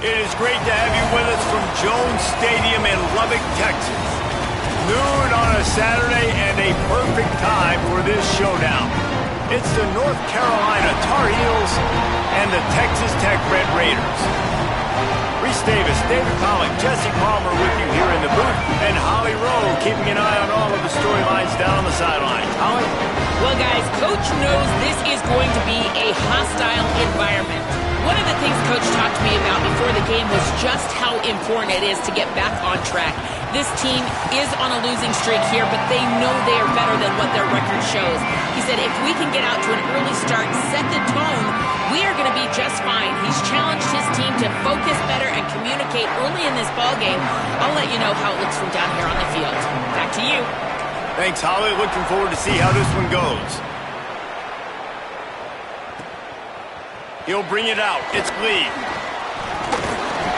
It is great to have you with us from Jones Stadium in Lubbock, Texas. Noon on a Saturday and a perfect time for this showdown. It's the North Carolina Tar Heels and the Texas Tech Red Raiders. Reese Davis, David Pollock, Jesse Palmer with you here in the booth, and Holly Rowe keeping an eye on all of the storylines down the sidelines. Holly? Well, guys, Coach knows this is going to be a hostile environment. One of the things Coach talked to me about before the game was just how important it is to get back on track. This team is on a losing streak here, but they know they are better than what their record shows. He said if we can get out to an early start, set the tone, we are going to be just fine. He's challenged his team to focus better and communicate early in this ballgame. I'll let you know how it looks from down here on the field. Back to you. Thanks, Holly. Looking forward to see how this one goes. He'll bring it out. It's Lee.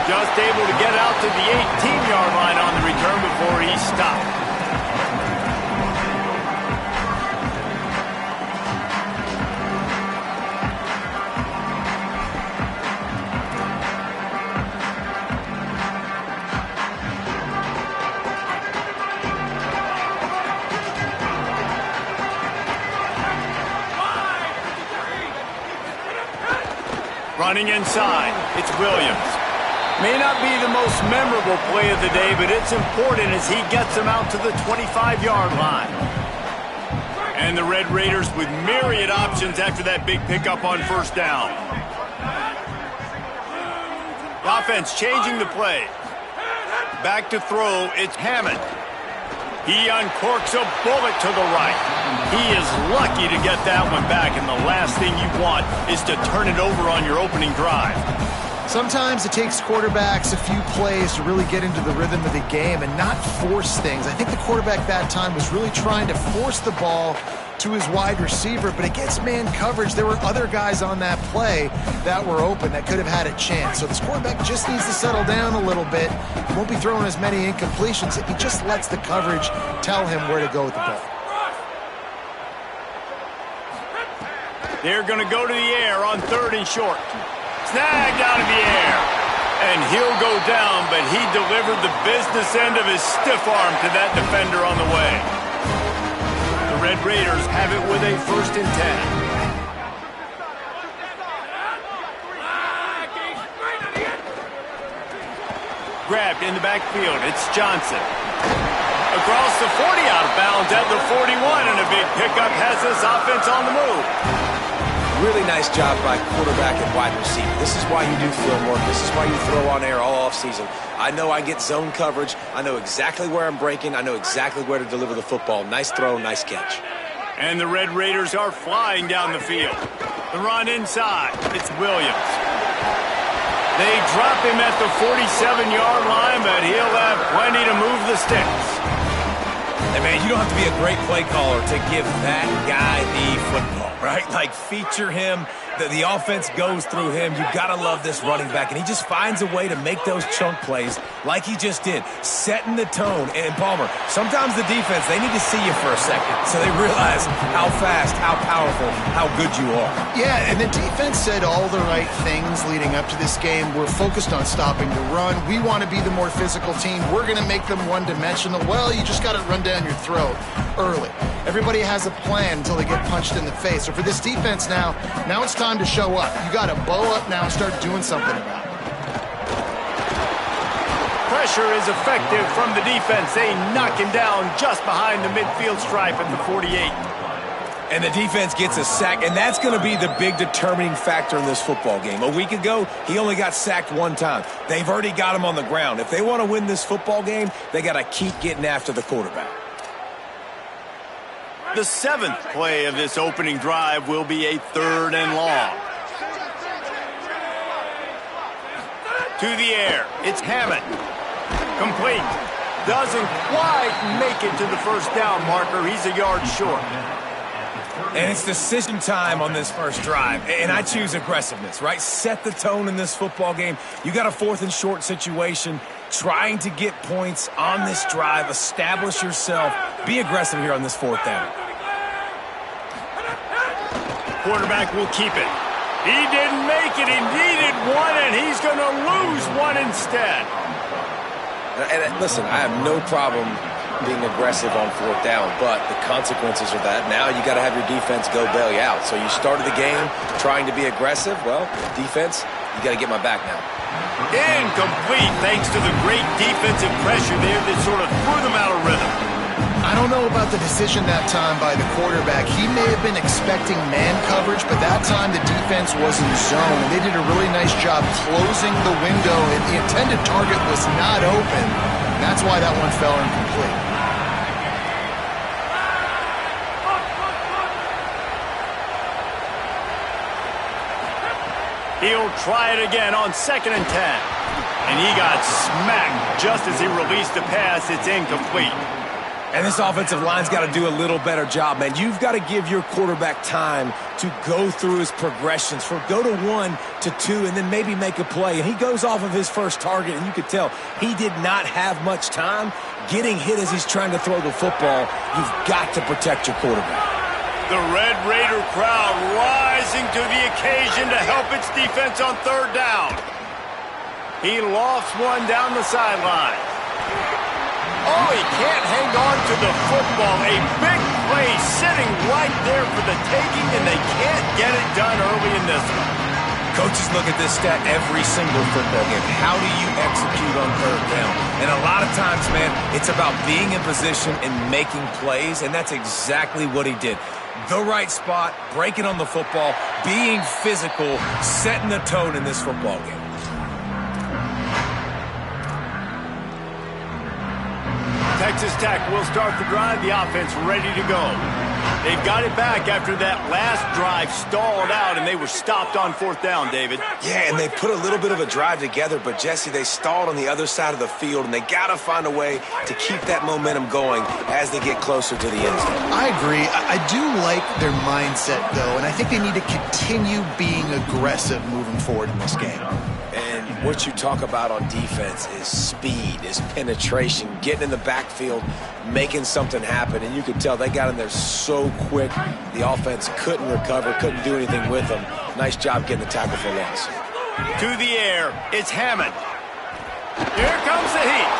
Just able to get out to the 18-yard line on the return before he stopped. Running inside, it's Williams. May not be the most memorable play of the day, but it's important as he gets them out to the 25-yard line. And the Red Raiders with myriad options after that big pickup on first down. The offense changing the play. Back to throw, it's Hammond. He uncorks a bullet to the right. He is lucky to get that one back, and the last thing you want is to turn it over on your opening drive. Sometimes it takes quarterbacks a few plays to really get into the rhythm of the game and not force things. I think the quarterback that time was really trying to force the ball to his wide receiver, but against man coverage, there were other guys on that play that were open that could have had a chance. So this quarterback just needs to settle down a little bit. He won't be throwing as many incompletions if he just lets the coverage tell him where to go with the ball. They're going to go to the air on 3rd and short. Snagged out of the air. And he'll go down, but he delivered the business end of his stiff arm to that defender on the way. The Red Raiders have it with a 1st and 10. Grabbed in the backfield. It's Johnson. Across the 40, out of bounds at the 41, and a big pickup has this offense on the move. Really nice job by quarterback and wide receiver. This is why you do film work. This is why you throw on air all offseason. I know I get zone coverage. I know exactly where I'm breaking. I know exactly where to deliver the football. Nice throw, nice catch. And the Red Raiders are flying down the field. The run inside. It's Williams. They drop him at the 47-yard line, but he'll have plenty to move the sticks. And man, you don't have to be a great play caller to give that guy the football, right? Like, feature him. The offense goes through him. You've got to love this running back. And he just finds a way to make those chunk plays like he just did, setting the tone. And Palmer, sometimes the defense, they need to see you for a second so they realize how fast, how powerful, how good you are. Yeah, and the defense said all the right things leading up to this game. We're focused on stopping the run. We want to be the more physical team. We're going to make them one-dimensional. Well, you just got to run down your throat early. Everybody has a plan until they get punched in the face. So for this defense now it's time to show up. You got to bow up now and start doing something about it. Pressure is effective from the defense. They knock him down just behind the midfield stripe at the 48. And the defense gets a sack, and that's going to be the big determining factor in this football game. A week ago, he only got sacked one time. They've already got him on the ground. If they want to win this football game, they got to keep getting after the quarterback. The 7th play of this opening drive will be a 3rd and long. To the air, it's Hammond. Complete. Doesn't quite make it to the first down marker. He's a yard short. And it's decision time on this first drive. And I choose aggressiveness, right? Set the tone in this football game. You got a 4th and short situation. Trying to get points on this drive. Establish yourself. Be aggressive here on this 4th down. Quarterback will keep it. He didn't make it. He needed one, and he's going to lose one instead. And listen, I have no problem being aggressive on fourth down, but the consequences of that, now you got to have your defense go bail you out. So you started the game trying to be aggressive. Well, defense, you got to get my back now. Incomplete, thanks to the great defensive pressure there that sort of threw them out of rhythm. I don't know about the decision that time by the quarterback. He may have been expecting man coverage, but that time the defense was in zone, and they did a really nice job closing the window, and the intended target was not open. That's why that one fell incomplete. He'll try it again on 2nd and 10. And he got smacked just as he released the pass. It's incomplete. And this offensive line's got to do a little better job, man. You've got to give your quarterback time to go through his progressions, from go to 1 to 2, and then maybe make a play. And he goes off of his first target, and you could tell he did not have much time getting hit as he's trying to throw the football. You've got to protect your quarterback. The Red Raider crowd rising to the occasion to help its defense on 3rd down. He lofts one down the sideline. Oh, he can't hang on to the football. A big play sitting right there for the taking, and they can't get it done early in this one. Coaches look at this stat every single football game. How do you execute on 3rd down? And a lot of times, man, it's about being in position and making plays, and that's exactly what he did. The right spot, breaking on the football, being physical, setting the tone in this football game. Texas Tech will start the drive. The offense ready to go. They've got it back after that last drive stalled out, and they were stopped on 4th down, David. Yeah, and they put a little bit of a drive together, but, Jesse, they stalled on the other side of the field, and they got to find a way to keep that momentum going as they get closer to the end zone. I agree. I do like their mindset, though, and I think they need to continue being aggressive moving forward in this game. And what you talk about on defense is speed, is penetration, getting in the backfield, making something happen. And you could tell they got in there so quick, the offense couldn't recover, couldn't do anything with them. Nice job getting the tackle for loss. To the air, it's Hammond. Here comes the heat.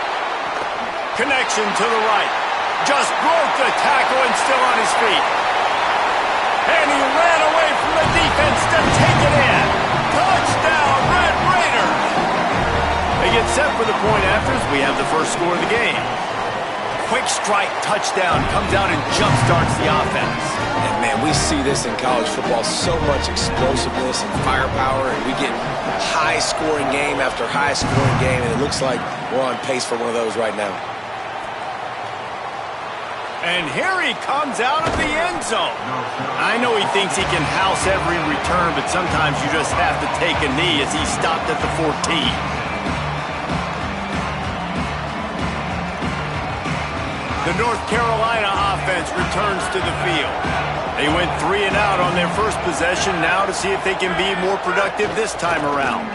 Connection to the right. Just broke the tackle and still on his feet. And he ran away from the defense to take it in. Touchdown, Red Raiders! They get set for the point after as we have the first score of the game. Quick strike touchdown comes out and jumpstarts the offense. And, man, we see this in college football, so much explosiveness and firepower, and we get high-scoring game after high-scoring game, and it looks like we're on pace for one of those right now. And here he comes out of the end zone. I know he thinks he can house every return, but sometimes you just have to take a knee as he stopped at the 14. The North Carolina offense returns to the field. They went 3 and out on their first possession, now to see if they can be more productive this time around.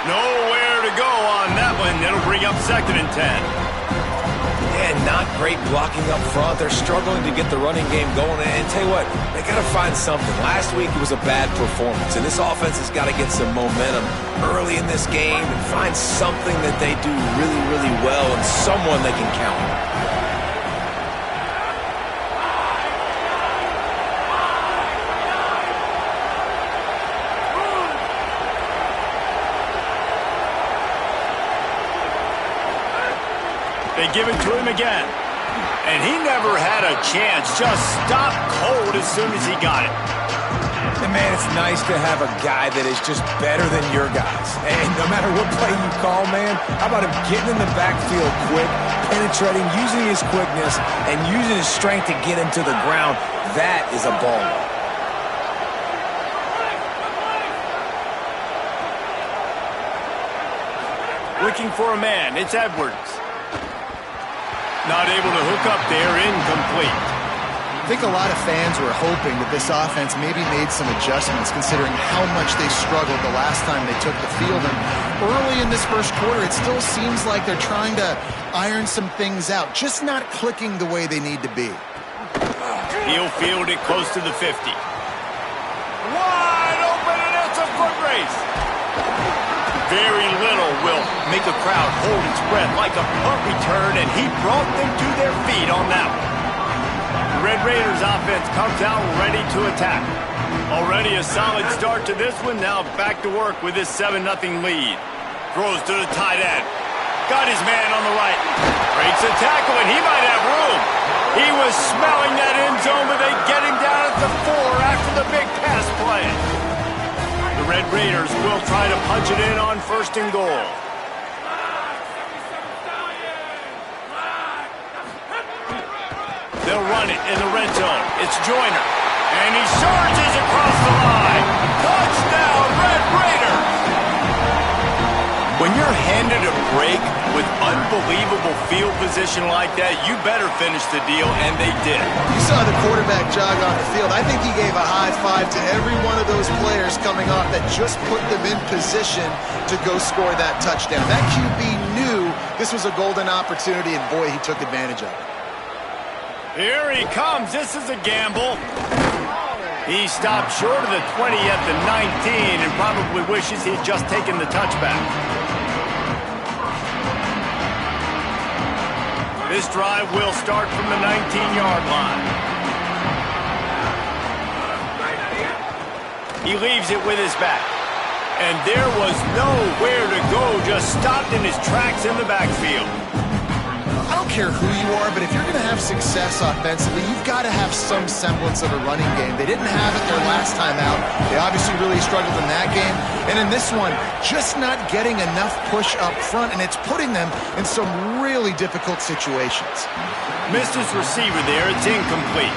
Nowhere to go on that one. It'll bring up 2nd and 10. And not great blocking up front. They're struggling to get the running game going. And tell you what, they got to find something. Last week it was a bad performance, and this offense has got to get some momentum early in this game and find something that they do really, really well and someone they can count on. They give it to him again. And he never had a chance. Just stopped cold as soon as he got it. And, man, it's nice to have a guy that is just better than your guys. And no matter what play you call, man, how about him getting in the backfield quick, penetrating, using his quickness, and using his strength to get him to the ground. That is a ball. Looking for a man. It's Edwards. Not able to hook up there, incomplete. I think a lot of fans were hoping that this offense maybe made some adjustments considering how much they struggled the last time they took the field. And early in this first quarter, it still seems like they're trying to iron some things out, just not clicking the way they need to be. He'll field it close to the 50. Wide open and place. Very little will make a crowd hold its breath like a punt return, and he brought them to their feet on that one. The Red Raiders offense comes out ready to attack. Already a solid start to this one. Now back to work with this 7-0 lead. Throws to the tight end. Got his man on the right. Breaks a tackle, and he might have room. He was smelling that end zone, but they get him down at the 4 after the big pass play. The Red Raiders will try to punch it in on 1st and goal. They'll run it in the red zone. It's Joyner. And he surges across the line. Touchdown, Red Raiders! When you're handed a break with unbelievable field position like that, you better finish the deal, and they did. You saw the quarterback jog on the field. I think he gave a high five to every one of those players coming off that just put them in position to go score that touchdown. That QB knew this was a golden opportunity, and boy, he took advantage of it. Here he comes. This is a gamble. He stopped short of the 20 at the 19 and probably wishes he'd just taken the touchback. This drive will start from the 19-yard line. He leaves it with his back. And there was nowhere to go, just stopped in his tracks in the backfield. I don't care who you are, but if you're going to have success offensively, you've got to have some semblance of a running game. They didn't have it their last time out. They obviously really struggled in that game. And in this one, just not getting enough push up front, and it's putting them in some really difficult situations. Missed his receiver there. It's incomplete.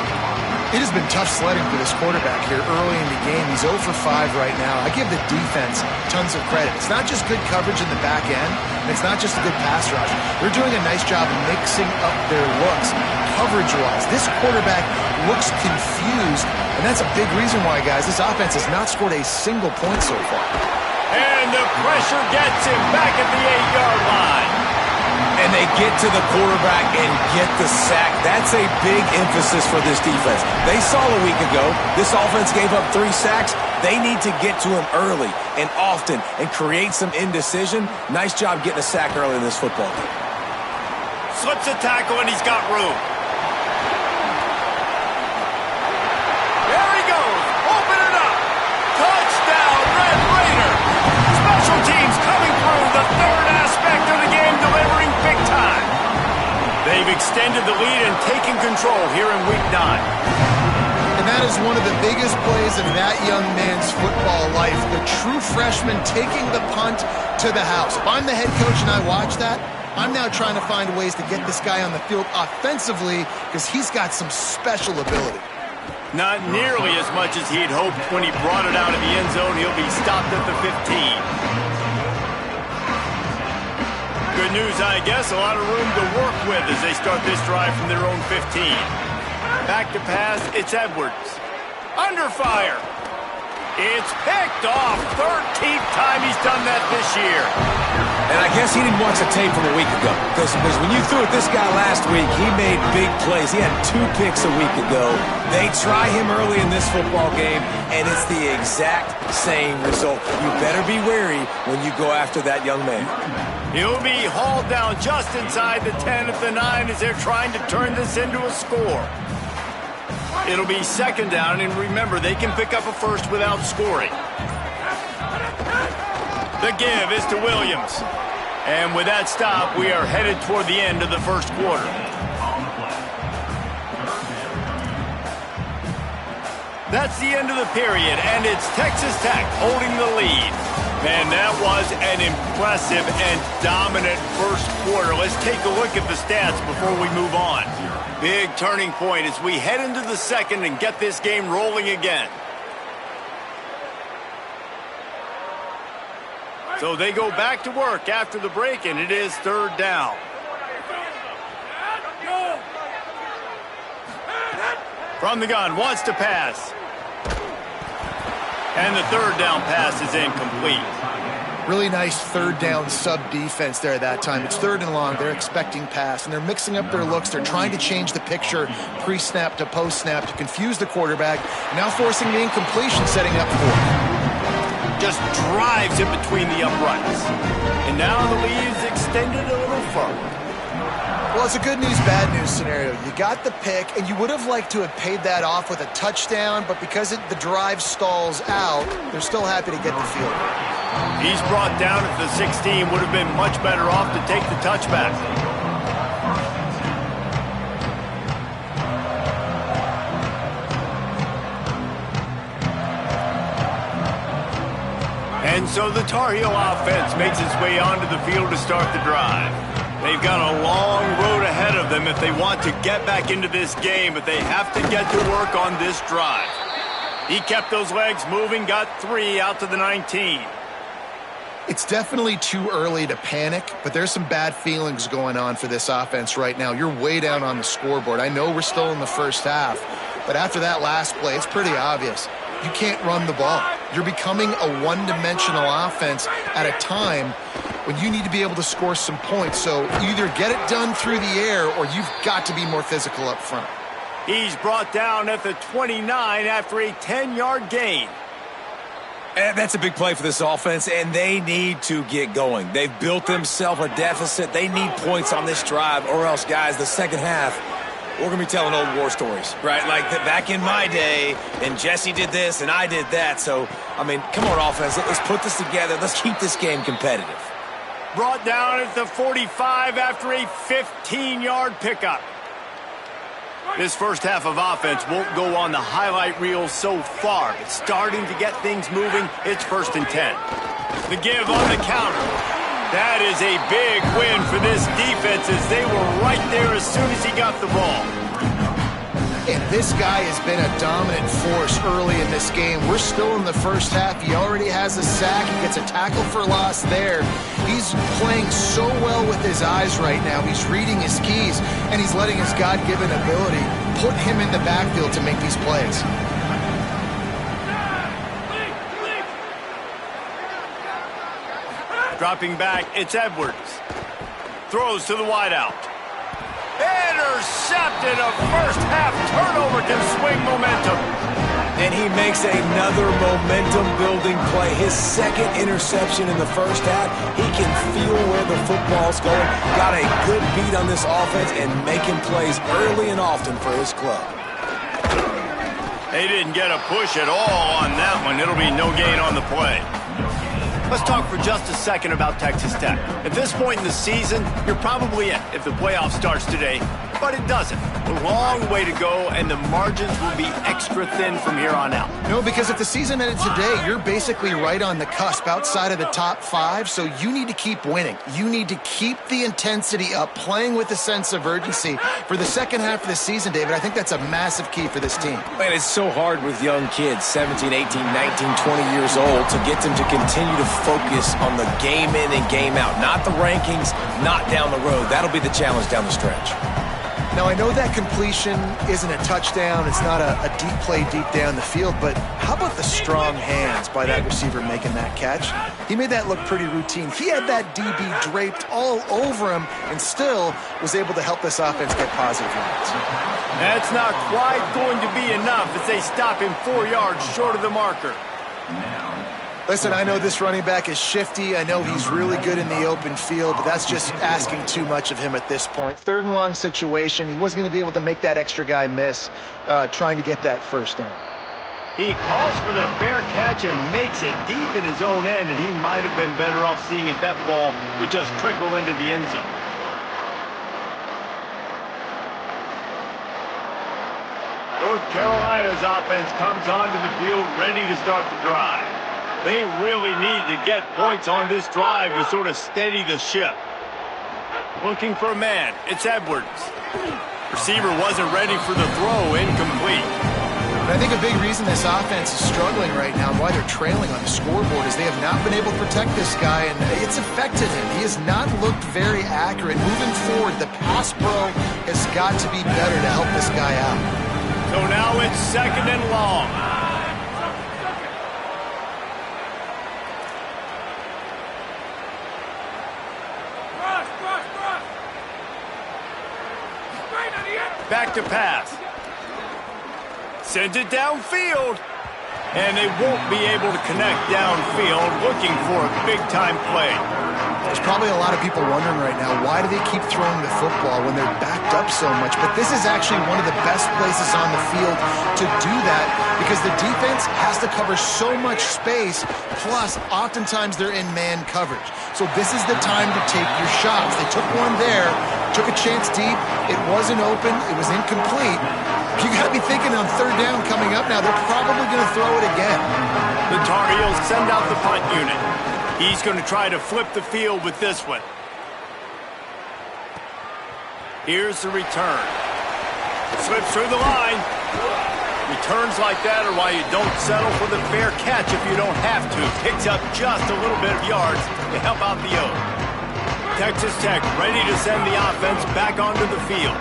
It has been tough sledding for this quarterback here early in the game. He's 0 for 5 right now. I give the defense tons of credit. It's not just good coverage in the back end, and it's not just a good pass rush. They're doing a nice job of mixing up their looks coverage-wise. This quarterback looks confused, and that's a big reason why, guys, this offense has not scored a single point so far. And the pressure gets him back at the 8-yard line. And they get to the quarterback and get the sack. That's a big emphasis for this defense. They saw a week ago, this offense gave up 3 sacks. They need to get to him early and often and create some indecision. Nice job getting a sack early in this football game. Slips a tackle, and he's got room. There he goes. Open it up. Touchdown, Red Raiders. Special teams coming through, the third aspect of the game, delivering big time. They've extended the lead and taken control here in Week 9. And that is one of the biggest plays in that young man's football life. The true freshman taking the punt to the house. If I'm the head coach and I watch that, I'm now trying to find ways to get this guy on the field offensively because he's got some special ability. Not nearly as much as he'd hoped when he brought it out of the end zone. He'll be stopped at the 15. Good news, I guess. A lot of room to work with as they start this drive from their own 15. Back to pass. It's Edwards. Under fire. It's picked off. 13th time he's done that this year. And I guess he didn't watch the tape from a week ago. Because when you threw at this guy last week, he made big plays. He had 2 picks a week ago. They try him early in this football game, and it's the exact same result. You better be wary when you go after that young man. He'll be hauled down just inside the 10 at the 9 as they're trying to turn this into a score. It'll be 2nd down, and remember, they can pick up a first without scoring. The give is to Williams. And with that stop, we are headed toward the end of the first quarter. That's the end of the period, and it's Texas Tech holding the lead. Man, that was an impressive and dominant first quarter. Let's take a look at the stats before we move on. Big turning point as we head into the second and get this game rolling again. So they go back to work after the break, and it is 3rd down. From the gun, wants to pass. And the 3rd down pass is incomplete. Really nice 3rd down sub-defense there that time. It's 3rd and long. They're expecting pass, and they're mixing up their looks. They're trying to change the picture pre-snap to post-snap to confuse the quarterback, and now forcing the incompletion, setting up 4th. just drives it between the uprights. And now the lead is extended a little further. Well, it's a good news, bad news scenario. You got the pick, and you would have liked to have paid that off with a touchdown, but because the drive stalls out, they're still happy to get the field. He's brought down at the 16. Would have been much better off to take the touchback. And so the Tar Heel offense makes its way onto the field to start the drive. They've got a long road ahead of them if they want to get back into this game, but they have to get to work on this drive. He kept those legs moving, got 3 out to the 19. It's definitely too early to panic, but there's some bad feelings going on for this offense right now. You're way down on the scoreboard. I know we're still in the first half, but after that last play, it's pretty obvious. You can't run the ball. You're becoming a one-dimensional offense at a time when you need to be able to score some points. So either get it done through the air or you've got to be more physical up front. He's brought down at the 29 after a 10-yard gain. And that's a big play for this offense, and they need to get going. They've built themselves a deficit. They need points on this drive, or else, guys, the second half, we're going to be telling old war stories, right? Like back in my day, and Jesse did this, and I did that. So, I mean, come on, offense. Let's put this together. Let's keep this game competitive. Brought down at the 45 after a 15-yard pickup. This first half of offense won't go on the highlight reel so far, but starting to get things moving, it's 1st and 10. The give on the counter. That is a big win for this defense as they were right there as soon as he got the ball. And this guy has been a dominant force early in this game. We're still in the first half. He already has a sack. He gets a tackle for loss there. He's playing so well with his eyes right now. He's reading his keys, and he's letting his God-given ability put him in the backfield to make these plays. Dropping back, it's Edwards. Throws to the wideout. Intercepted. A first-half turnover can swing momentum. And he makes another momentum-building play. His second interception in the first half. He can feel where the football's going. Got a good beat on this offense and making plays early and often for his club. They didn't get a push at all on that one. It'll be no gain on the play. Let's talk for just a second about Texas Tech. At this point in the season, you're probably in if the playoff starts today, but it doesn't. A long way to go, and the margins will be extra thin from here on out. No, because if the season ended today, you're basically right on the cusp outside of the top 5, so you need to keep winning. You need to keep the intensity up, playing with a sense of urgency for the second half of the season, David. I think that's a massive key for this team. Man, it's so hard with young kids, 17, 18, 19, 20 years old, to get them to continue to focus on the game in and game out. Not the rankings, not down the road. That'll be the challenge down the stretch. Now, I know that completion isn't a touchdown. It's not a deep play deep down the field, but how about the strong hands by that receiver making that catch? He made that look pretty routine. He had that DB draped all over him and still was able to help this offense get positive yards. That's not quite going to be enough as they stop him 4 yards short of the marker. Listen, I know this running back is shifty. I know he's really good in the open field, but that's just asking too much of him at this point. 3rd and long situation. He wasn't going to be able to make that extra guy miss trying to get that first down. He calls for the fair catch and makes it deep in his own end, and he might have been better off seeing if that ball would just trickle into the end zone. North Carolina's offense comes onto the field ready to start the drive. They really need to get points on this drive to sort of steady the ship. Looking for a man. It's Edwards. Receiver wasn't ready for the throw. Incomplete. But I think a big reason this offense is struggling right now and why they're trailing on the scoreboard is they have not been able to protect this guy, and it's affected him. He has not looked very accurate. Moving forward, the pass pro has got to be better to help this guy out. So now it's 2nd and long. Back to pass. Sends it downfield. And they won't be able to connect downfield, looking for a big-time play. There's probably a lot of people wondering right now, why do they keep throwing the football when they're backed up so much? But this is actually one of the best places on the field to do that because the defense has to cover so much space, plus oftentimes they're in man coverage. So this is the time to take your shots. They took one there, took a chance deep. It wasn't open. It was incomplete. You got to be thinking on third down coming up now, they're probably going to throw it again. The Tar Heels send out the punt unit. He's going to try to flip the field with this one. Here's the return. Slips through the line. Returns like that are why you don't settle for the fair catch if you don't have to. Picks up just a little bit of yards to help out the O's. Texas Tech ready to send the offense back onto the field.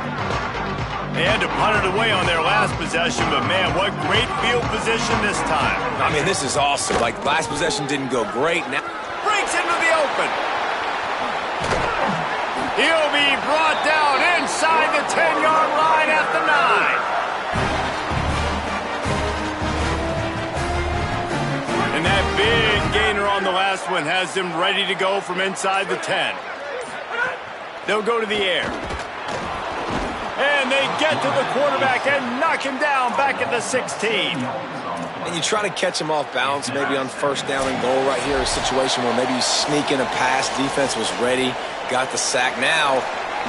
They had to punt it away on their last possession, but man, what great field position this time. I mean, this is awesome. Like, last possession didn't go great. Now Breaks into the open. He'll be brought down inside the 10-yard line at the 9. And that big gainer on the last one has them ready to go from inside the 10. They'll go to the air. And they get to the quarterback and knock him down back at the 16. And you try to catch him off balance, maybe on first down and goal right here, a situation where maybe you sneak in a pass, defense was ready, got the sack. Now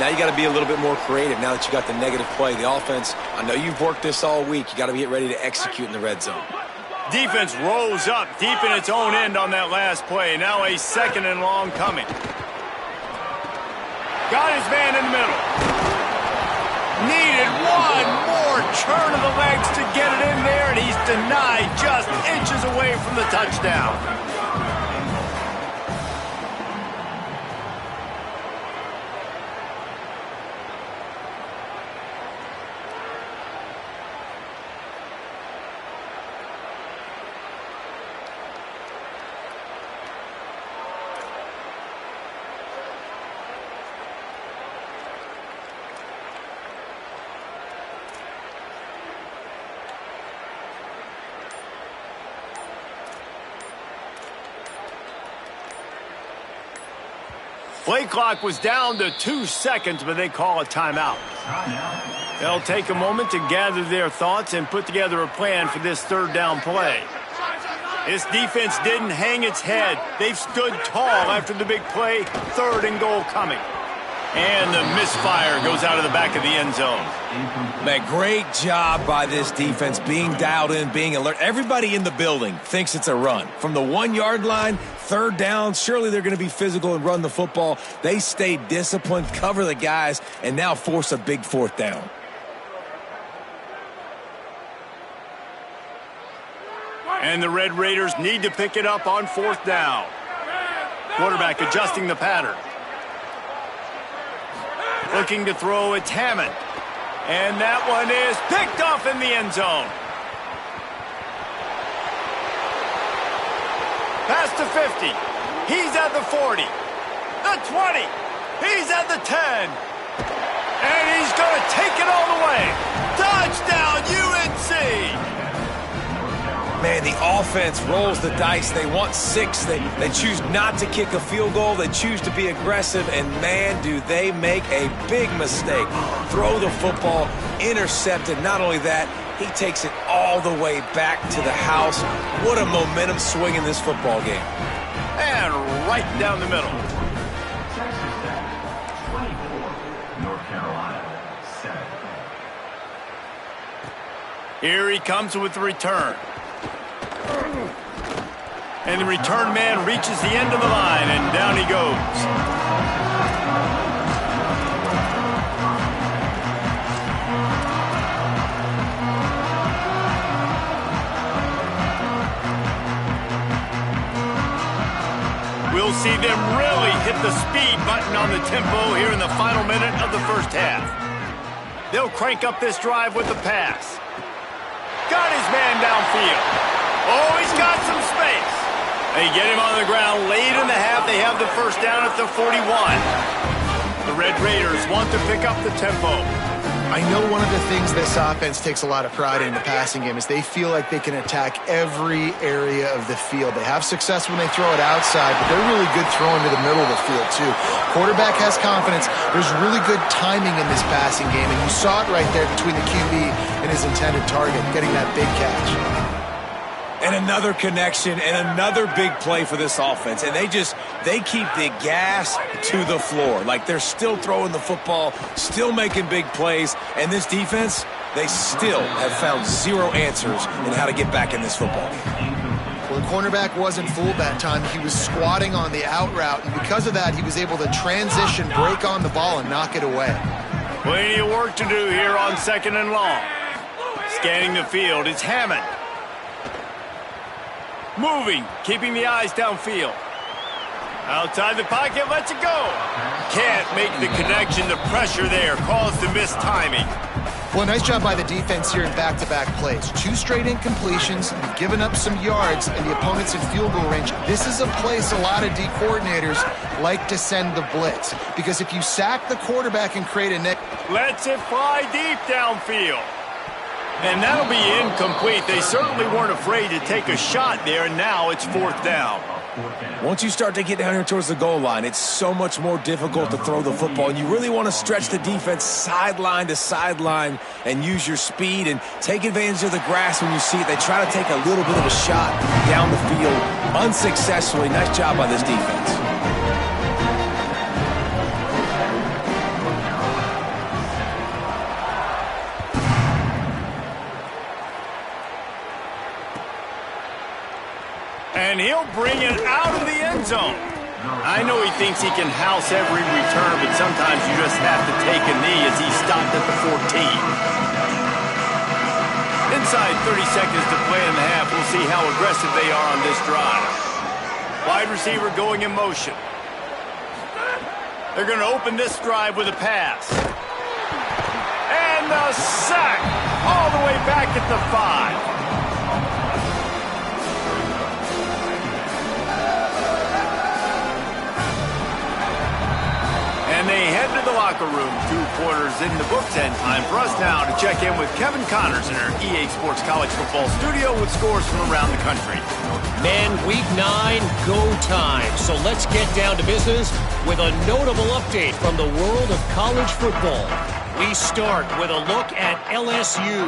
you got to be a little bit more creative now that you got the negative play. The offense, I know you've worked this all week. You got to get ready to execute in the red zone. Defense rose up deep in its own end on that last play. Now a second and long coming. Got his man in the middle. Needed one more turn of the legs to get it in there, and he's denied just inches away from the touchdown. Play clock was down to 2 seconds, but they call a timeout. They'll take a moment to gather their thoughts and put together a plan for this third down play. This defense didn't hang its head. They've stood tall after the big play, third and goal coming. And the misfire goes out of the back of the end zone. Man, great job by this defense being dialed in, being alert. Everybody in the building thinks it's a run. From the 1-yard line, third down, surely they're going to be physical and run the football. They stay disciplined, cover the guys, and now force a big fourth down. And the Red Raiders need to pick it up on fourth down. Quarterback adjusting the pattern. Looking to throw, it's Hammond. And that one is picked off in the end zone. Past the 50. He's at the 40. The 20. He's at the 10. And he's going to take it all the way. Touchdown, UNC! Man, the offense rolls the dice. They want 6. They choose not to kick a field goal. They choose to be aggressive, and man, do they make a big mistake. Throw the football, intercepted. Not only that, he takes it all the way back to the house. What a momentum swing in this football game. And right down the middle. Here he comes with the return. And the return man reaches the end of the line, and down he goes. We'll see them really hit the speed button on the tempo here in the final minute of the first half. They'll crank up this drive with the pass. Got his man downfield. Oh, he's got some space. They get him on the ground late in the half. They have the first down at the 41. The Red Raiders want to pick up the tempo. I know one of the things this offense takes a lot of pride in the passing game is they feel like they can attack every area of the field. They have success when they throw it outside, but they're really good throwing to the middle of the field too. Quarterback has confidence. There's really good timing in this passing game, and you saw it right there between the QB and his intended target, getting that big catch. And another connection and another big play for this offense. And they keep the gas to the floor. Like they're still throwing the football, still making big plays. And this defense, they still have found zero answers in how to get back in this football. Well, the cornerback wasn't fooled that time. He was squatting on the out route, and because of that, he was able to transition, break on the ball, and knock it away. Plenty of work to do here on 2nd and long. Scanning the field, it's Hammond. Moving, keeping the eyes downfield. Outside the pocket, lets it go. Can't make the connection. The pressure there caused the mistiming. Well, nice job by the defense here in back-to-back plays. 2 straight incompletions, you've given up some yards, and the opponent's in field goal range. This is a place a lot of D coordinators like to send the blitz, because if you sack the quarterback and create a nick... Lets it fly deep downfield. And that'll be incomplete. They certainly weren't afraid to take a shot there, and now it's 4th down. Once you start to get down here towards the goal line, it's so much more difficult to throw the football, and you really want to stretch the defense sideline to sideline and use your speed and take advantage of the grass when you see it. They try to take a little bit of a shot down the field unsuccessfully. Nice job by this defense. And he'll bring it out of the end zone. I know he thinks he can house every return, but sometimes you just have to take a knee as he stopped at the 14. Inside 30 seconds to play in the half. We'll see how aggressive they are on this drive. Wide receiver going in motion. They're going to open this drive with a pass. And the sack all the way back at the 5. And they head to the locker room. 2 quarters in the books, and time for us now to check in with Kevin Connors in our EA Sports College Football studio with scores from around the country. Men, week 9, go time. So let's get down to business with a notable update from the world of college football. We start with a look at LSU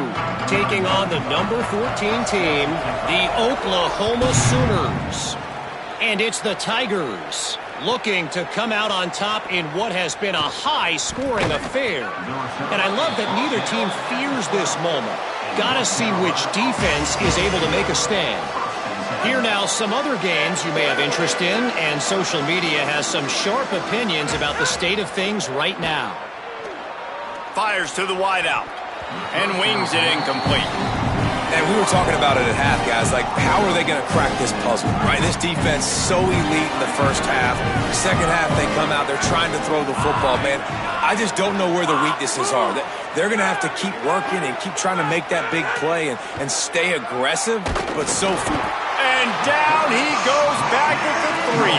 taking on the number 14 team, the Oklahoma Sooners. And it's the Tigers looking to come out on top in what has been a high-scoring affair. And I love that neither team fears this moment. Gotta see which defense is able to make a stand. Here now, some other games you may have interest in, and social media has some sharp opinions about the state of things right now. Fires to the wideout and wings it incomplete. And we were talking about it at half, guys. Like, how are they going to crack this puzzle, right? This defense so elite in the first half. Second half, they come out. They're trying to throw the football, man. I just don't know where the weaknesses are. They're going to have to keep working and keep trying to make that big play and stay aggressive, but so few. And down he goes back at the 3.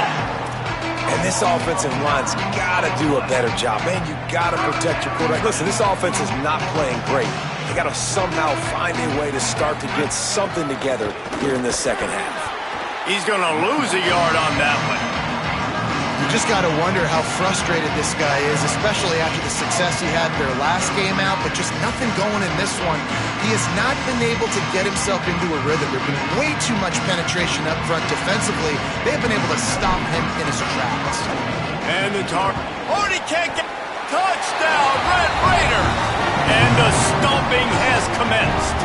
And this offensive line's got to do a better job. Man, you got to protect your quarterback. Listen, this offense is not playing great. They got to somehow find a way to start to get something together here in the second half. He's going to lose a yard on that one. You just got to wonder how frustrated this guy is, especially after the success he had their last game out, but just nothing going in this one. He has not been able to get himself into a rhythm. There's been way too much penetration up front defensively. They've been able to stop him in his tracks. And the target. Oh, he can't get. Touchdown, Red Raider! And the stomping has commenced.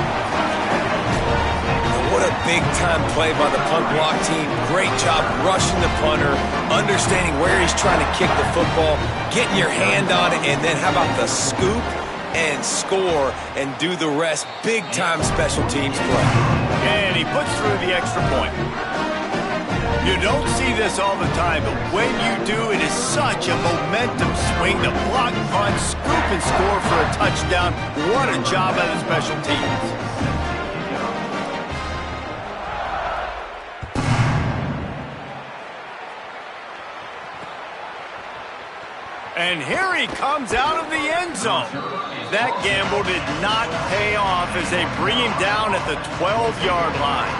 What a big-time play by the punt block team. Great job rushing the punter, understanding where he's trying to kick the football, getting your hand on it, and then how about the scoop and score and do the rest. Big-time special teams play. And he puts through the extra point. You don't see this all the time, but when you do, it is such a momentum swing to block, punt, scoop, and score for a touchdown. What a job by the special teams. And here he comes out of the end zone. That gamble did not pay off as they bring him down at the 12-yard line.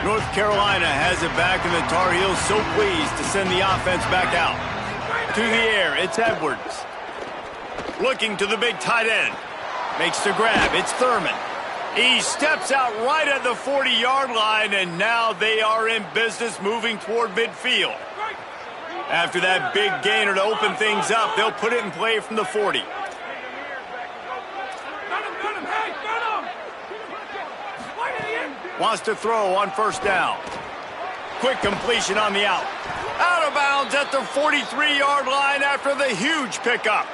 North Carolina has it back, and the Tar Heels so pleased to send the offense back out. To the air, it's Edwards. Looking to the big tight end. Makes the grab, it's Thurman. He steps out right at the 40-yard line, and now they are in business moving toward midfield. After that big gainer to open things up, they'll put it in play from the 40. Wants to throw on first down. Quick completion on the out. Out of bounds at the 43-yard line after the huge pickup.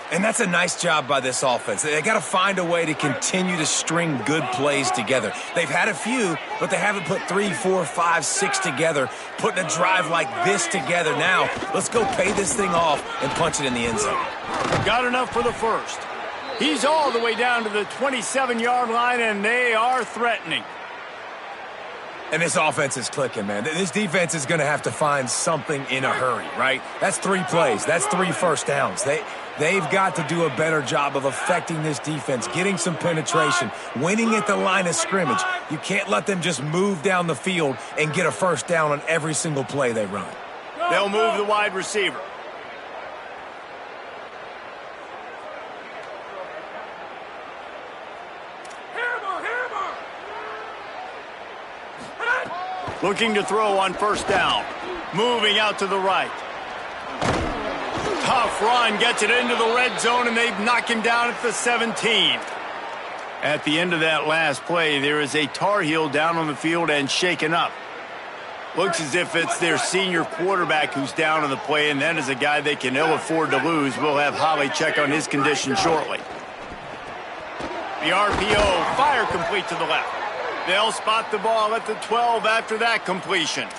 And that's a nice job by this offense. They got to find a way to continue to string good plays together. They've had a few, but they haven't put 3, 4, 5, 6 together, putting a drive like this together. Now, let's go pay this thing off and punch it in the end zone. Got enough for the first. He's all the way down to the 27-yard line, and they are threatening. And this offense is clicking, man. This defense is going to have to find something in a hurry, right? That's 3 plays. That's 3 first downs. They've got to do a better job of affecting this defense, getting some penetration, winning at the line of scrimmage. You can't let them just move down the field and get a first down on every single play they run. They'll move the wide receiver. Looking to throw on first down. Moving out to the right. Tough run, gets it into the red zone, and they knock him down at the 17. At the end of that last play, there is a Tar Heel down on the field and shaken up. Looks as if it's their senior quarterback who's down on the play, and that is a guy they can ill afford to lose. We'll have Holly check on his condition shortly. The RPO, fire complete to the left. They'll spot the ball at the 12 after that completion.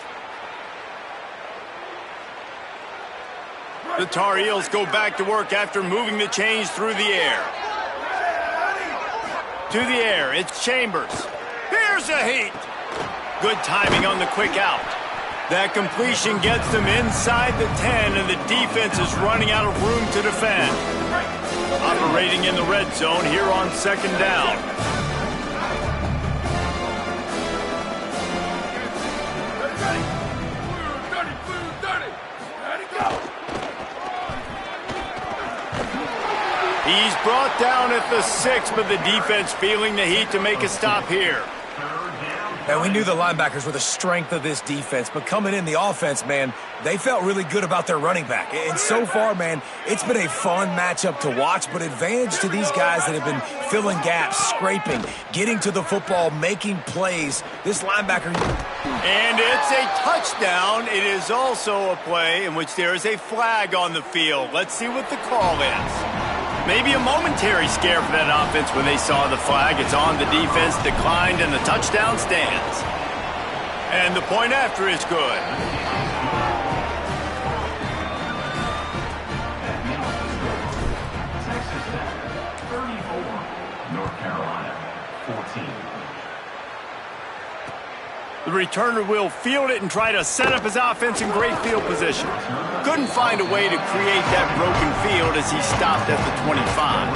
The Tar Heels go back to work after moving the chains through the air. To the air, it's Chambers. Here's a heat. Good timing on the quick out. That completion gets them inside the 10, and the defense is running out of room to defend. Operating in the red zone here on second down. He's brought down at the 6, but the defense feeling the heat to make a stop here. And we knew the linebackers were the strength of this defense, but coming in the offense, man, they felt really good about their running back. And so far, man, it's been a fun matchup to watch, but advantage to these guys that have been filling gaps, scraping, getting to the football, making plays. This linebacker... And it's a touchdown. It is also a play in which there is a flag on the field. Let's see what the call is. Maybe a momentary scare for that offense when they saw the flag. It's on, the defense declined, and the touchdown stands. And the point after is good. Texas Tech, 34. North Carolina, 14. The returner will field it and try to set up his offense in great field position. Couldn't find a way to create that broken field as he stopped at the 25.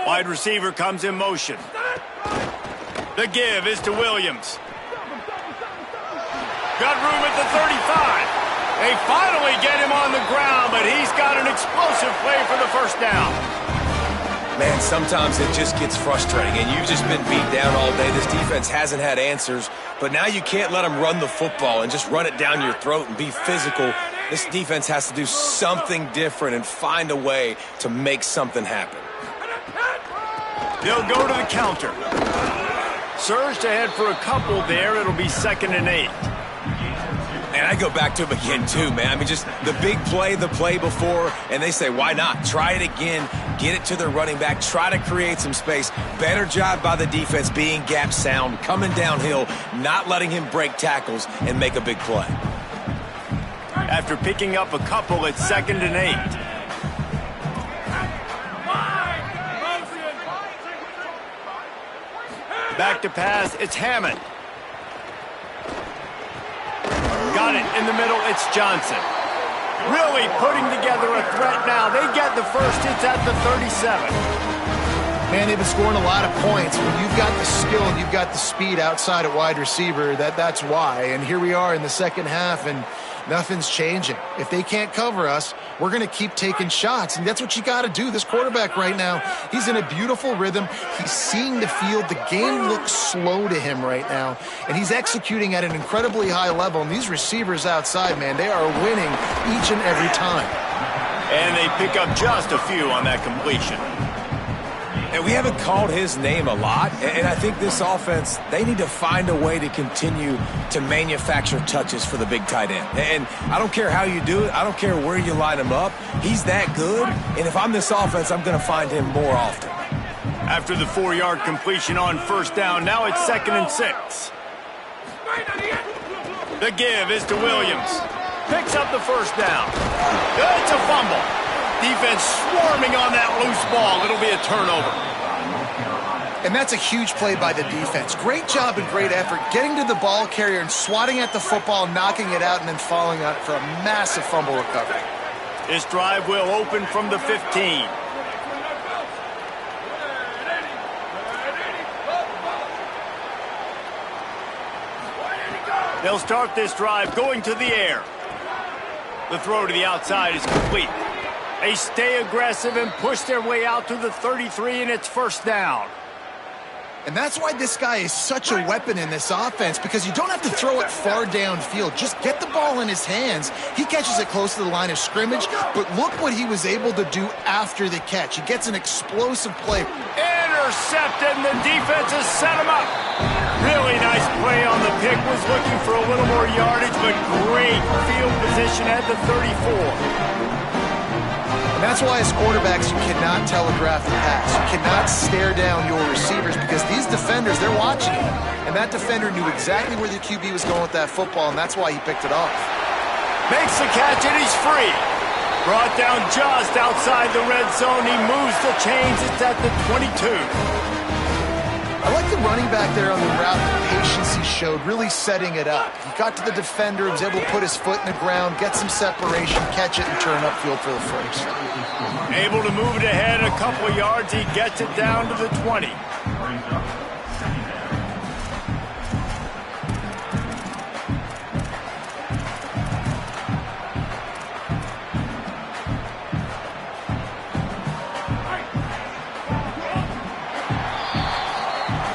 Wide receiver comes in motion. The give is to Williams. Got room at the 35. They finally get him on the ground, but he's got an explosive play for the first down. Man, sometimes it just gets frustrating, and you've just been beat down all day. This defense hasn't had answers, but now you can't let them run the football and just run it down your throat and be physical. This defense has to do something different and find a way to make something happen. They'll go to the counter. Surged ahead for a couple there. It'll be 2nd and 8. And I go back to him again, too, man. I mean, just the big play, the play before, and they say, why not? Try it again, get it to their running back, try to create some space. Better job by the defense being gap sound, coming downhill, not letting him break tackles and make a big play. After picking up a couple, it's 2nd and 8. Back to pass, it's Hammond. Got it in the middle, it's Johnson. Really putting together a threat now. They get the first, it's at the 37. Man, they've been scoring a lot of points. When you've got the skill and you've got the speed outside at wide receiver, that's why. And here we are in the second half, and nothing's changing. If they can't cover us, we're going to keep taking shots, and that's what you got to do. This quarterback right now, he's in a beautiful rhythm. He's seeing the field. The game looks slow to him right now, and he's executing at an incredibly high level. And these receivers outside, man, they are winning each and every time. And they pick up just a few on that completion. And we haven't called his name a lot, and I think this offense, they need to find a way to continue to manufacture touches for the big tight end. And I don't care how you do it. I don't care where you line him up. He's that good, and if I'm this offense, I'm going to find him more often. After the 4-yard completion on first down, now it's 2nd and 6. The give is to Williams. Picks up the first down. It's a fumble. Defense swarming on that loose ball. It'll be a turnover. And that's a huge play by the defense. Great job and great effort getting to the ball carrier and swatting at the football, knocking it out, and then falling out for a massive fumble recovery. This drive will open from the 15. They'll start this drive going to the air. The throw to the outside is complete. They stay aggressive and push their way out to the 33, and it's first down. And that's why this guy is such a weapon in this offense, because you don't have to throw it far downfield. Just get the ball in his hands. He catches it close to the line of scrimmage, but look what he was able to do after the catch. He gets an explosive play. Intercepted, and the defense has set him up. Really nice play on the pick. Was looking for a little more yardage, but great field position at the 34. And that's why as quarterbacks, you cannot telegraph the pass. You cannot stare down your receivers, because these defenders, they're watching you. And that defender knew exactly where the QB was going with that football, and that's why he picked it off. Makes the catch, and he's free. Brought down just outside the red zone. He moves the chains. It's at the 22. I like the running back there on the route, the patience he showed, really setting it up. He got to the defender, he was able to put his foot in the ground, get some separation, catch it, and turn upfield for the first. Able to move it ahead a couple of yards. He gets it down to the 20.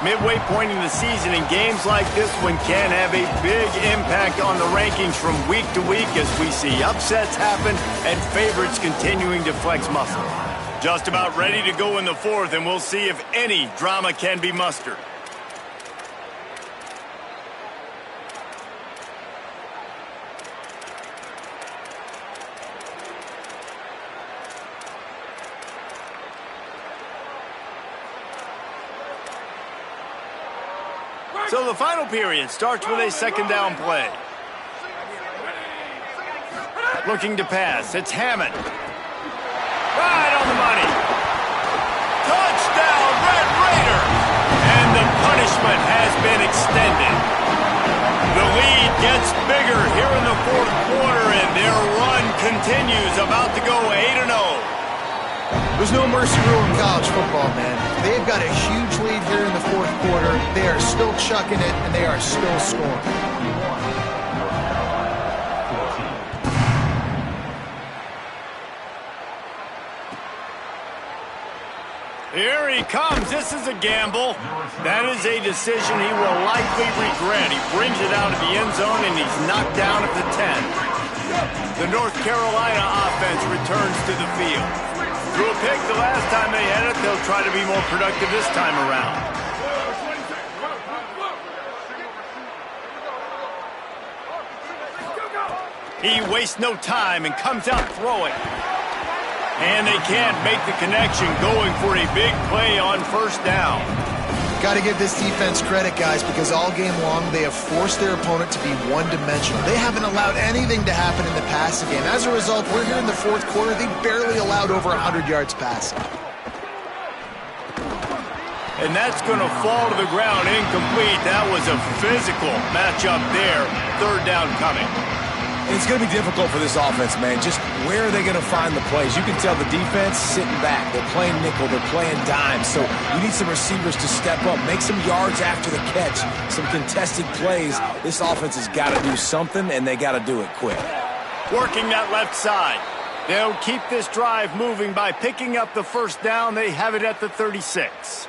Midway point in the season, and games like this one can have a big impact on the rankings from week to week as we see upsets happen and favorites continuing to flex muscle. Just about ready to go in the fourth, and we'll see if any drama can be mustered. So the final period starts with a second down play. Looking to pass, it's Hammond. Right on the money. Touchdown, Red Raider! And the punishment has been extended. The lead gets bigger here in the fourth quarter, and their run continues, about to go 8-0. There's no mercy rule in college football, man. They've got a huge lead here in the fourth quarter. They are still chucking it, and they are still scoring. Here he comes. This is a gamble. That is a decision he will likely regret. He brings it out of the end zone, and he's knocked down at the 10. The North Carolina offense returns to the field. Threw a pick the last time they had it. They'll try to be more productive this time around. He wastes no time and comes out throwing. And they can't make the connection, going for a big play on first down. Got to give this defense credit, guys, because all game long they have forced their opponent to be one-dimensional. They haven't allowed anything to happen in the passing game. As a result, we're here in the fourth quarter. They barely allowed over 100 yards passing. And that's going to fall to the ground incomplete. That was a physical matchup there. Third down coming. It's going to be difficult for this offense, man. Just where are they going to find the plays? You can tell the defense sitting back. They're playing nickel. They're playing dime. So you need some receivers to step up, make some yards after the catch, some contested plays. This offense has got to do something, and they got to do it quick. Working that left side. They'll keep this drive moving by picking up the first down. They have it at the 36.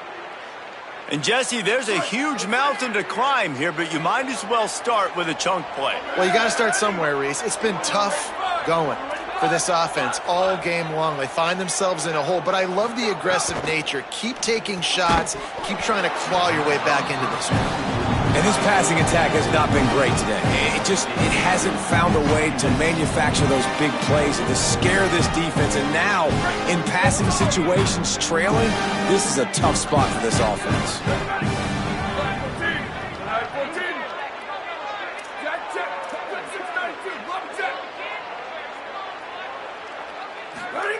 And, Jesse, there's a huge mountain to climb here, but you might as well start with a chunk play. Well, you got to start somewhere, Reese. It's been tough going for this offense all game long. They find themselves in a hole, but I love the aggressive nature. Keep taking shots. Keep trying to claw your way back into this one. And this passing attack has not been great today. It hasn't found a way to manufacture those big plays and to scare this defense. And now, in passing situations, trailing, this is a tough spot for this offense.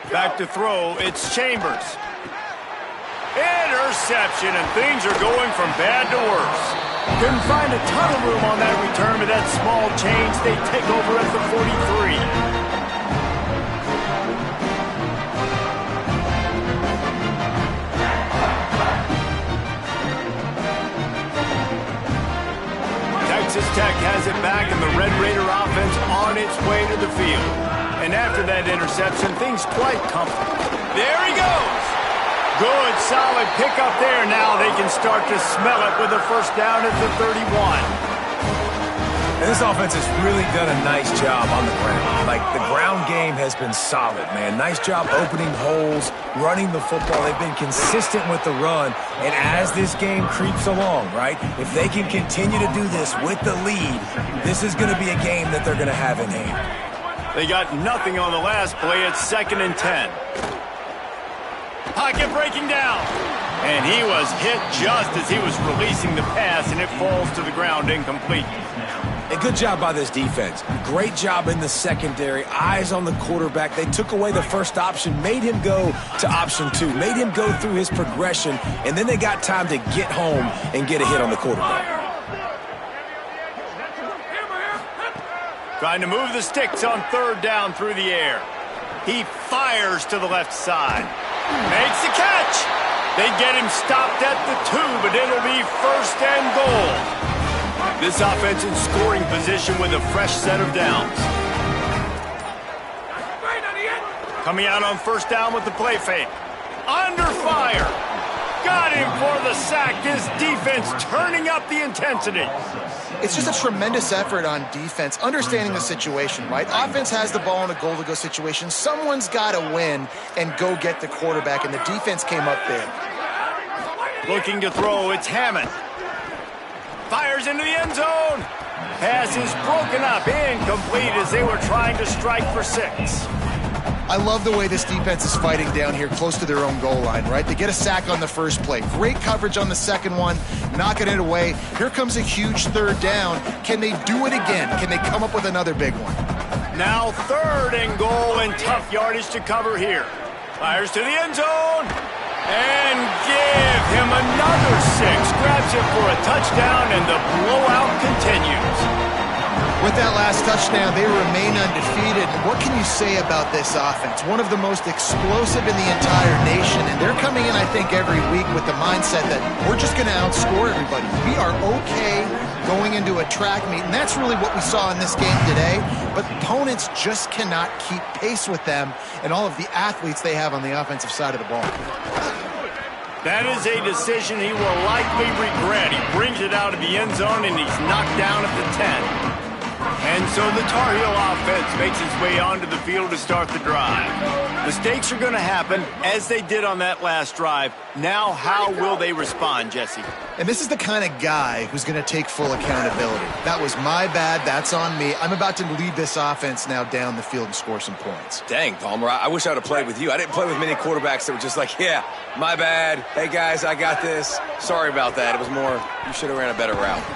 Back to throw, it's Chambers. Interception, and things are going from bad to worse. Couldn't find a ton of room on that return, but that small change, they take over at the 43. Texas Tech has it back, and the Red Raider offense on its way to the field. And after that interception, things quite comfortable. There he goes. Good, solid pickup there. Now they can start to smell it with a first down at the 31. And this offense has really done a nice job on the ground. Like, the ground game has been solid, man. Nice job opening holes, running the football. They've been consistent with the run. And as this game creeps along, right, if they can continue to do this with the lead, this is going to be a game that they're going to have in hand. They got nothing on the last play. It's 2nd and 10. Pocket breaking down. And he was hit just as he was releasing the pass, and it falls to the ground incomplete. A good job by this defense. Great job in the secondary. Eyes on the quarterback. They took away the first option, made him go to option 2, made him go through his progression, and then they got time to get home and get a hit on the quarterback. Trying to move the sticks on 3rd down through the air. He fires to the left side. Makes the catch. They get him stopped at the 2, but it'll be 1st and goal. This offense in scoring position with a fresh set of downs. Coming out on 1st down with the play fake. Under fire. Got him for the sack. This defense turning up the intensity. It's just a tremendous effort on defense, understanding the situation, right? Offense has the ball in a goal-to-go situation. Someone's got to win and go get the quarterback, and the defense came up big. Looking to throw, it's Hammond. Fires into the end zone. Pass is broken up, incomplete as they were trying to strike for 6. I love the way this defense is fighting down here close to their own goal line, right? They get a sack on the first play. Great coverage on the second one, knocking it away. Here comes a huge 3rd down. Can they do it again? Can they come up with another big one? Now 3rd and goal, and tough yardage to cover here. Fires to the end zone. And give him another 6. Grabs him for a touchdown, and the blowout continues. With that last touchdown, they remain undefeated. What can you say about this offense? One of the most explosive in the entire nation, and they're coming in, I think, every week with the mindset that we're just going to outscore everybody. We are okay going into a track meet, and that's really what we saw in this game today. But opponents just cannot keep pace with them and all of the athletes they have on the offensive side of the ball. That is a decision he will likely regret. He brings it out of the end zone, and he's knocked down at the 10. And so the Tar Heel offense makes its way onto the field to start the drive. Mistakes are going to happen, as they did on that last drive. Now, how will they respond, Jesse? And this is the kind of guy who's going to take full accountability. That was my bad. That's on me. I'm about to lead this offense now down the field and score some points. Dang, Palmer, I wish I would have played with you. I didn't play with many quarterbacks that were just like, yeah, my bad. Hey, guys, I got this. Sorry about that. It was more, you should have ran a better route.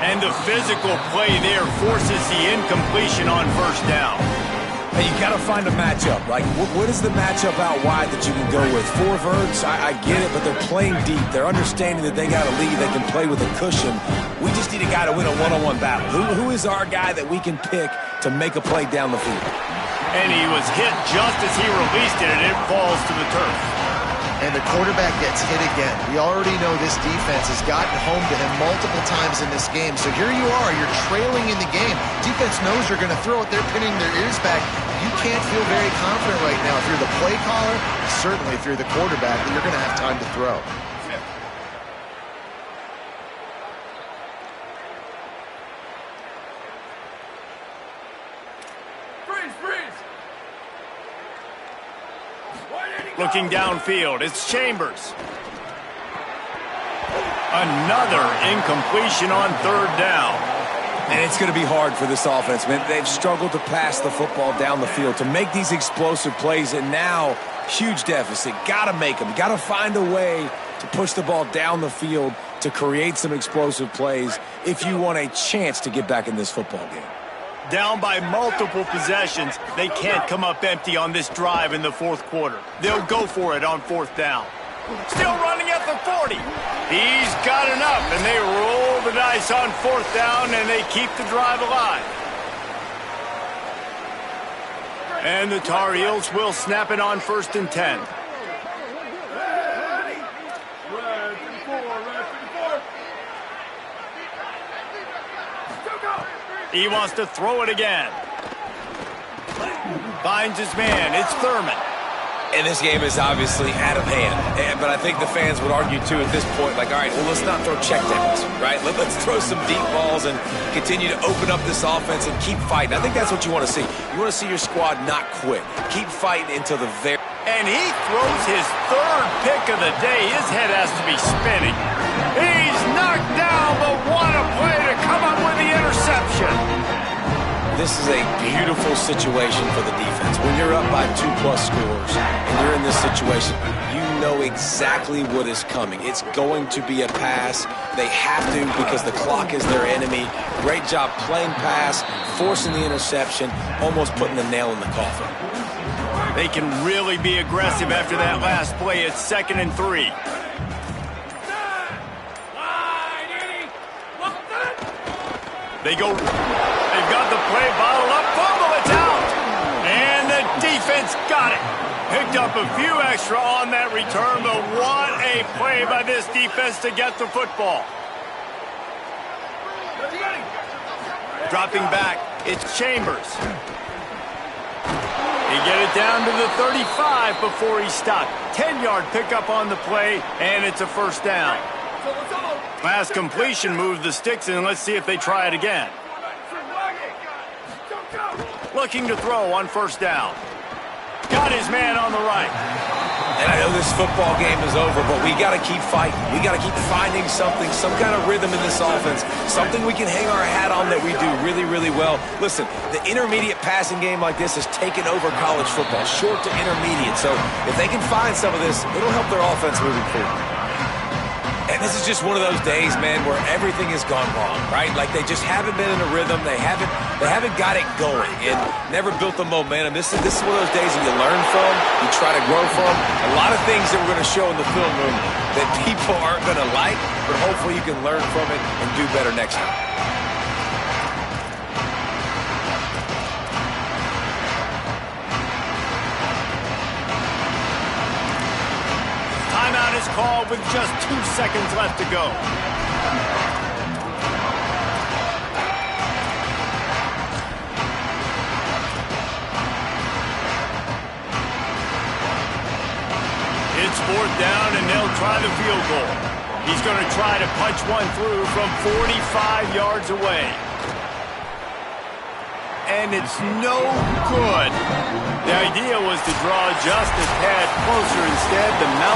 And the physical play there forces the incompletion on first down. Hey, you got to find a matchup. Like, what is the matchup out wide that you can go with? 4 verts, I get it, but they're playing deep. They're understanding that they got a lead. They can play with a cushion. We just need a guy to win a one-on-one battle. Who is our guy that we can pick to make a play down the field? And he was hit just as he released it, and it falls to the turf. And the quarterback gets hit again. We already know this defense has gotten home to him multiple times in this game. So here you are, you're trailing in the game. Defense knows you're going to throw it. They're pinning their ears back. You can't feel very confident right now. If you're the play caller, certainly if you're the quarterback, that you're going to have time to throw. Looking downfield, it's Chambers. Another incompletion on third down. And it's going to be hard for this offense, man. They've struggled to pass the football down the field, to make these explosive plays, and now, huge deficit. Got to make them. Got to find a way to push the ball down the field to create some explosive plays if you want a chance to get back in this football game. Down by multiple possessions, they can't come up empty on this drive in the fourth quarter. They'll go for it on fourth down. Still running at the 40. He's got enough, and they roll the dice on fourth down, and they keep the drive alive. And the Tar Heels will snap it on 1st and 10. He wants to throw it again. Finds his man. It's Thurman. And this game is obviously out of hand. But I think the fans would argue, too, at this point, like, all right, well, let's not throw checkdowns, right? Let's throw some deep balls and continue to open up this offense and keep fighting. I think that's what you want to see. You want to see your squad not quit. Keep fighting until the very... And he throws his 3rd pick of the day. His head has to be spinning. He's knocked down, but what a play to come up with the interception. This is a beautiful situation for the defense. When you're up by 2+ scores and you're in this situation, you know exactly what is coming. It's going to be a pass. They have to because the clock is their enemy. Great job playing pass, forcing the interception, almost putting the nail in the coffin. They can really be aggressive after that last play. It's 2nd and 3. They've got the play bottled up. Fumble, it's out. And the defense got it. Picked up a few extra on that return, but what a play by this defense to get the football. Dropping back, it's Chambers. He get it down to the 35 before he stopped. 10-yard pickup on the play, and it's a 1st down. Pass completion moved the sticks, and let's see if they try it again. Looking to throw on 1st down. Got his man on the right. And I know this football game is over, but we got to keep fighting. We got to keep finding something, some kind of rhythm in this offense, something we can hang our hat on that we do really, really well. Listen, the intermediate passing game like this has taken over college football, short to intermediate. So if they can find some of this, it'll help their offense moving forward. And this is just one of those days, man, where everything has gone wrong, right? Like they just haven't been in a rhythm. They haven't got it going and never built the momentum. This is one of those days that you learn from, you try to grow from. A lot of things that we're going to show in the film room that people aren't going to like, but hopefully you can learn from it and do better next time. Timeout is called with just 2 seconds left to go. It's 4th down, and they'll try the field goal. He's going to try to punch one through from 45 yards away. and it's no good. The idea was to draw just a tad closer. Instead, the mouse